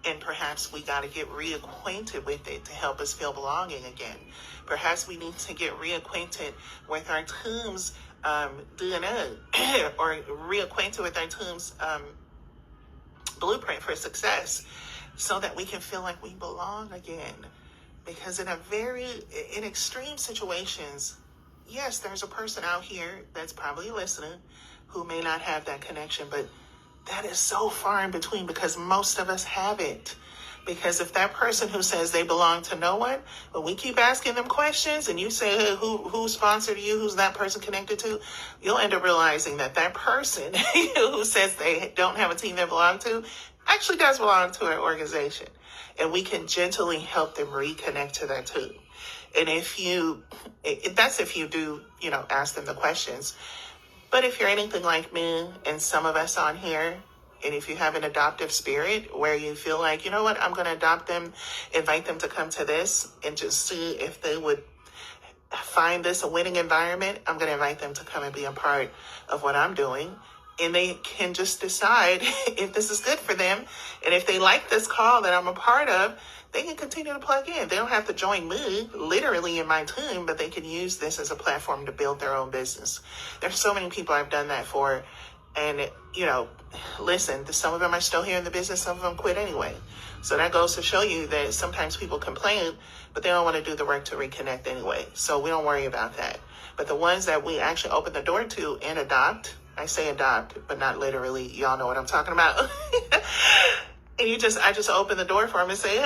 And perhaps we got to get reacquainted with it to help us feel belonging again. Perhaps we need to get reacquainted with our team's DNA or reacquainted with our team's blueprint for success so that we can feel like we belong again. Because in extreme situations, yes, there's a person out here that's probably listening who may not have that connection, but that is so far in between because most of us have it. Because if that person who says they belong to no one, when we keep asking them questions and you say, hey, who sponsored you, who's that person connected to, you'll end up realizing that person who says they don't have a team they belong to actually does belong to an organization. And we can gently help them reconnect to that too. And if you do, ask them the questions. But if you're anything like me and some of us on here, and if you have an adoptive spirit where you feel like, you know what, I'm going to adopt them, invite them to come to this and just see if they would find this a winning environment, I'm going to invite them to come and be a part of what I'm doing. And they can just decide if this is good for them. And if they like this call that I'm a part of, they can continue to plug in. They don't have to join me literally in my team, but they can use this as a platform to build their own business. There's so many people I've done that for. And, listen, some of them are still here in the business. Some of them quit anyway. So that goes to show you that sometimes people complain, but they don't want to do the work to reconnect anyway. So we don't worry about that. But the ones that we actually open the door to and adopt, I say adopt, but not literally. Y'all know what I'm talking about. And I just open the door for them and say, hey,